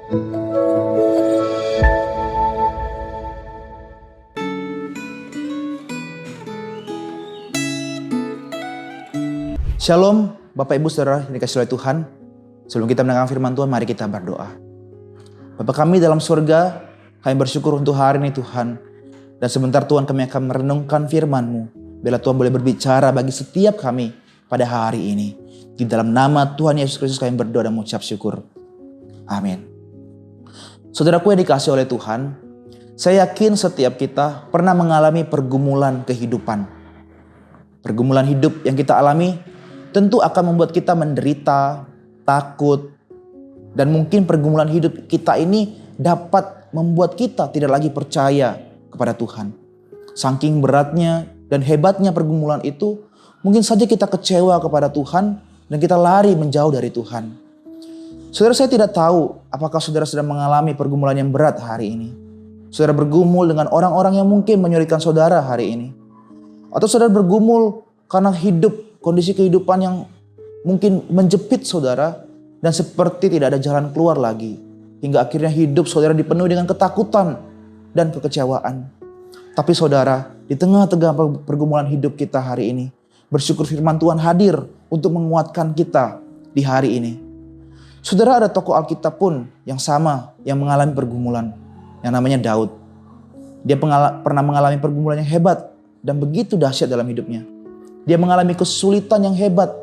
Shalom, Bapak Ibu Saudara yang dikasihi oleh Tuhan. Sebelum kita mendengarkan firman Tuhan, mari kita berdoa. Bapa kami dalam surga, kami bersyukur untuk hari ini Tuhan. Dan sebentar Tuhan kami akan merenungkan firman-Mu. Biarlah Tuhan boleh berbicara bagi setiap kami pada hari ini. Di dalam nama Tuhan Yesus Kristus kami berdoa dan mengucap syukur. Amin. Saudaraku yang dikasihi oleh Tuhan, saya yakin setiap kita pernah mengalami pergumulan kehidupan. Pergumulan hidup yang kita alami tentu akan membuat kita menderita, takut, dan mungkin pergumulan hidup kita ini dapat membuat kita tidak lagi percaya kepada Tuhan. Saking beratnya dan hebatnya pergumulan itu, mungkin saja kita kecewa kepada Tuhan dan kita lari menjauh dari Tuhan. Saudara, saya tidak tahu apakah saudara sedang mengalami pergumulan yang berat hari ini. Saudara bergumul dengan orang-orang yang mungkin menyulitkan saudara hari ini. Atau saudara bergumul karena kondisi kehidupan yang mungkin menjepit saudara dan seperti tidak ada jalan keluar lagi. Hingga akhirnya hidup saudara dipenuhi dengan ketakutan dan kekecewaan. Tapi saudara, di tengah-tengah pergumulan hidup kita hari ini, bersyukur firman Tuhan hadir untuk menguatkan kita di hari ini. Saudara, ada tokoh Alkitab pun yang sama yang mengalami pergumulan, yang namanya Daud. Dia pernah mengalami pergumulan yang hebat dan begitu dahsyat dalam hidupnya. Dia mengalami kesulitan yang hebat.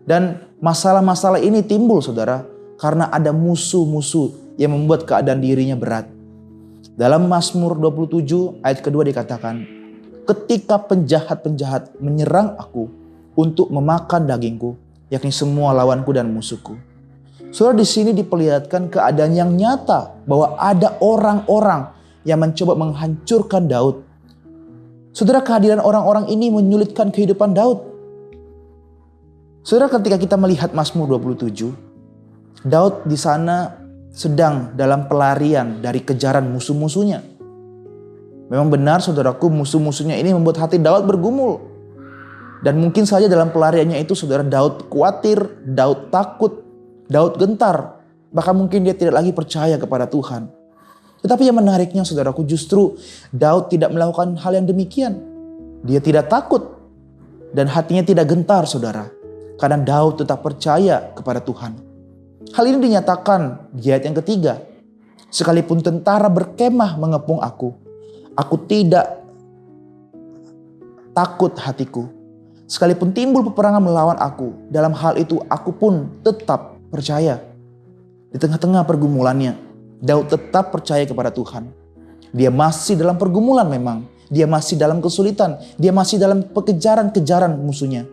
Dan masalah-masalah ini timbul saudara karena ada musuh-musuh yang membuat keadaan dirinya berat. Dalam Mazmur 27 ayat kedua dikatakan, ketika penjahat-penjahat menyerang aku untuk memakan dagingku, yakni semua lawanku dan musuhku. Saudara, di sini diperlihatkan keadaan yang nyata bahwa ada orang-orang yang mencoba menghancurkan Daud. Saudara, kehadiran orang-orang ini menyulitkan kehidupan Daud. Saudara, ketika kita melihat Mazmur 27, Daud di sana sedang dalam pelarian dari kejaran musuh-musuhnya. Memang benar saudaraku, musuh-musuhnya ini membuat hati Daud bergumul. Dan mungkin saja dalam pelariannya itu saudara, Daud khawatir, Daud takut, Daud gentar. Bahkan mungkin dia tidak lagi percaya kepada Tuhan. Tetapi yang menariknya saudaraku, justru Daud tidak melakukan hal yang demikian. Dia tidak takut dan hatinya tidak gentar saudara. Karena Daud tetap percaya kepada Tuhan. Hal ini dinyatakan di ayat yang ketiga. Sekalipun tentara berkemah mengepung aku tidak takut hatiku. Sekalipun timbul peperangan melawan aku, dalam hal itu aku pun tetap percaya. Di tengah-tengah pergumulannya, Daud tetap percaya kepada Tuhan. Dia masih dalam pergumulan memang. Dia masih dalam kesulitan. Dia masih dalam kejaran-kejaran musuhnya.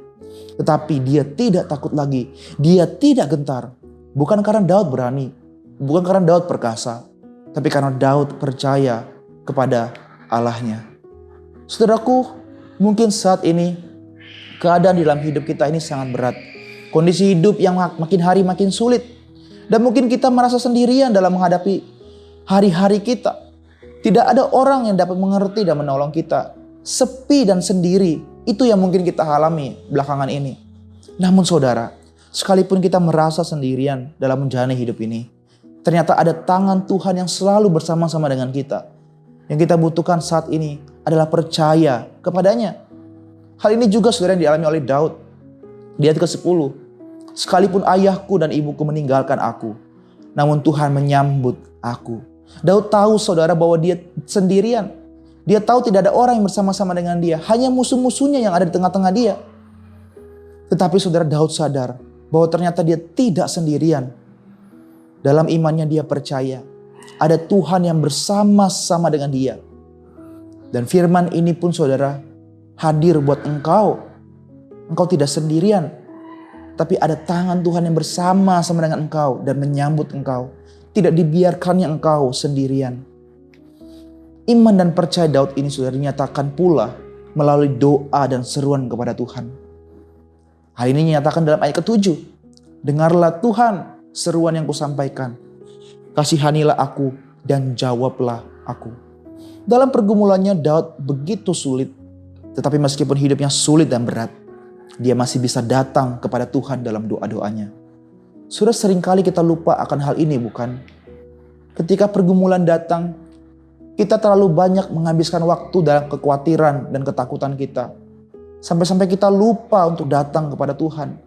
Tetapi dia tidak takut lagi. Dia tidak gentar. Bukan karena Daud berani. Bukan karena Daud perkasa. Tapi karena Daud percaya kepada Allahnya. Saudaraku, mungkin saat ini keadaan dalam hidup kita ini sangat berat. Kondisi hidup yang makin hari makin sulit. Dan mungkin kita merasa sendirian dalam menghadapi hari-hari kita. Tidak ada orang yang dapat mengerti dan menolong kita. Sepi dan sendiri, itu yang mungkin kita alami belakangan ini. Namun saudara, sekalipun kita merasa sendirian dalam menjalani hidup ini, ternyata ada tangan Tuhan yang selalu bersama-sama dengan kita. Yang kita butuhkan saat ini adalah percaya kepadanya. Hal ini juga saudara yang dialami oleh Daud. Di ayat ke-10. Sekalipun ayahku dan ibuku meninggalkan aku, namun Tuhan menyambut aku. Daud tahu saudara bahwa dia sendirian. Dia tahu tidak ada orang yang bersama-sama dengan dia. Hanya musuh-musuhnya yang ada di tengah-tengah dia. Tetapi saudara, Daud sadar bahwa ternyata dia tidak sendirian. Dalam imannya dia percaya ada Tuhan yang bersama-sama dengan dia. Dan firman ini pun saudara hadir buat engkau. Engkau tidak sendirian. Tapi ada tangan Tuhan yang bersama-sama dengan engkau dan menyambut engkau. Tidak dibiarkannya engkau sendirian. Iman dan percaya Daud ini sudah dinyatakan pula melalui doa dan seruan kepada Tuhan. Hal ini dinyatakan dalam ayat ke-7. Dengarlah Tuhan seruan yang kusampaikan. Kasihanilah aku dan jawablah aku. Dalam pergumulannya Daud begitu sulit. Tetapi meskipun hidupnya sulit dan berat, dia masih bisa datang kepada Tuhan dalam doa-doanya. Sudah seringkali kita lupa akan hal ini bukan? Ketika pergumulan datang, kita terlalu banyak menghabiskan waktu dalam kekhawatiran dan ketakutan kita. Sampai-sampai kita lupa untuk datang kepada Tuhan.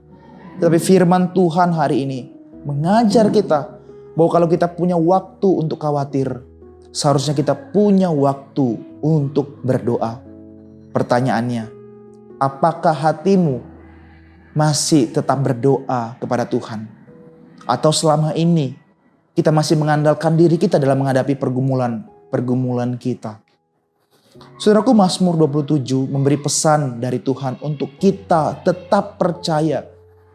Tetapi firman Tuhan hari ini mengajar kita bahwa kalau kita punya waktu untuk khawatir, seharusnya kita punya waktu untuk berdoa. Pertanyaannya, apakah hatimu masih tetap berdoa kepada Tuhan? Atau selama ini kita masih mengandalkan diri kita dalam menghadapi pergumulan kita? Saudaraku, Mazmur 27 memberi pesan dari Tuhan untuk kita tetap percaya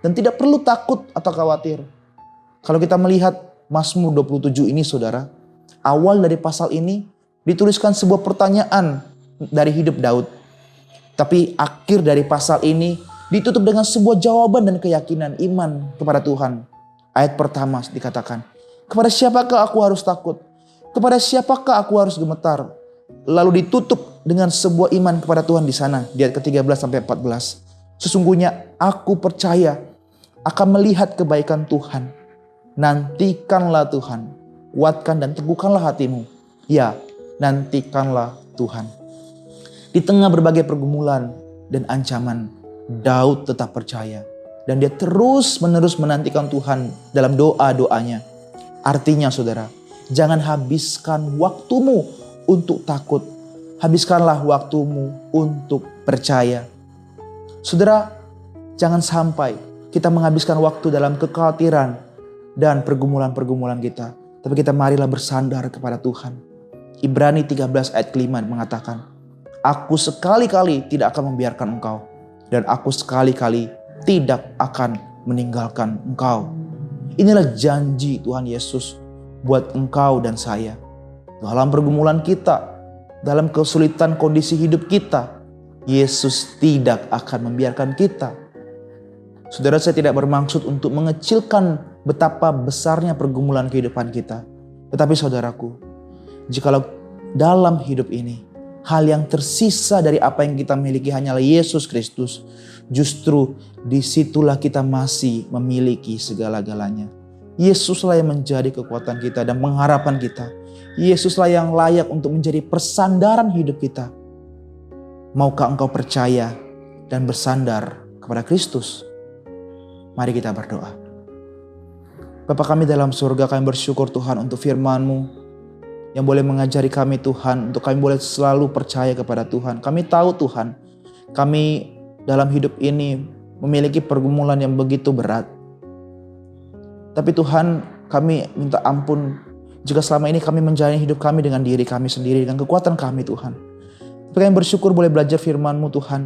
dan tidak perlu takut atau khawatir. Kalau kita melihat Mazmur 27 ini, saudara, awal dari pasal ini dituliskan sebuah pertanyaan dari hidup Daud. Tapi akhir dari pasal ini ditutup dengan sebuah jawaban dan keyakinan iman kepada Tuhan. Ayat pertama dikatakan, kepada siapakah aku harus takut? Kepada siapakah aku harus gemetar? Lalu ditutup dengan sebuah iman kepada Tuhan di sana. Di ayat ke-13 sampai 14. Sesungguhnya aku percaya akan melihat kebaikan Tuhan. Nantikanlah Tuhan. Kuatkan dan teguhkanlah hatimu. Ya, nantikanlah Tuhan. Di tengah berbagai pergumulan dan ancaman, Daud tetap percaya. Dan dia terus-menerus menantikan Tuhan dalam doa-doanya. Artinya saudara, jangan habiskan waktumu untuk takut. Habiskanlah waktumu untuk percaya. Saudara, jangan sampai kita menghabiskan waktu dalam kekhawatiran dan pergumulan-pergumulan kita. Tapi kita marilah bersandar kepada Tuhan. Ibrani 13 ayat ke-5 mengatakan, aku sekali-kali tidak akan membiarkan engkau. Dan aku sekali-kali tidak akan meninggalkan engkau. Inilah janji Tuhan Yesus buat engkau dan saya. Dalam pergumulan kita, dalam kesulitan kondisi hidup kita, Yesus tidak akan membiarkan kita. Saudara, saya tidak bermaksud untuk mengecilkan betapa besarnya pergumulan kehidupan kita. Tetapi saudaraku, jikalau dalam hidup ini, hal yang tersisa dari apa yang kita miliki hanyalah Yesus Kristus, justru disitulah kita masih memiliki segala-galanya. Yesuslah yang menjadi kekuatan kita dan pengharapan kita. Yesuslah yang layak untuk menjadi persandaran hidup kita. Maukah engkau percaya dan bersandar kepada Kristus? Mari kita berdoa. Bapa kami dalam surga, kami bersyukur Tuhan untuk firman-Mu yang boleh mengajari kami Tuhan, untuk kami boleh selalu percaya kepada Tuhan. Kami tahu Tuhan, kami dalam hidup ini memiliki pergumulan yang begitu berat. Tapi Tuhan, kami minta ampun jika selama ini kami menjalani hidup kami dengan diri kami sendiri, dengan kekuatan kami Tuhan. Tapi kami bersyukur boleh belajar firman-Mu Tuhan,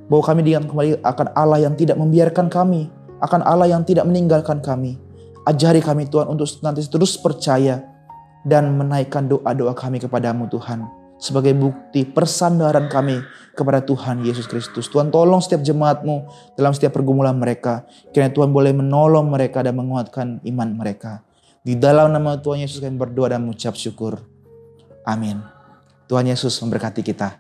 bahwa kami diingat kembali akan Allah yang tidak membiarkan kami, akan Allah yang tidak meninggalkan kami. Ajari kami Tuhan untuk nanti terus percaya dan menaikkan doa-doa kami kepadamu Tuhan. Sebagai bukti persandaran kami kepada Tuhan Yesus Kristus. Tuhan tolong setiap jemaat-Mu dalam setiap pergumulan mereka. Kiranya Tuhan boleh menolong mereka dan menguatkan iman mereka. Di dalam nama Tuhan Yesus kami berdoa dan mengucap syukur. Amin. Tuhan Yesus memberkati kita.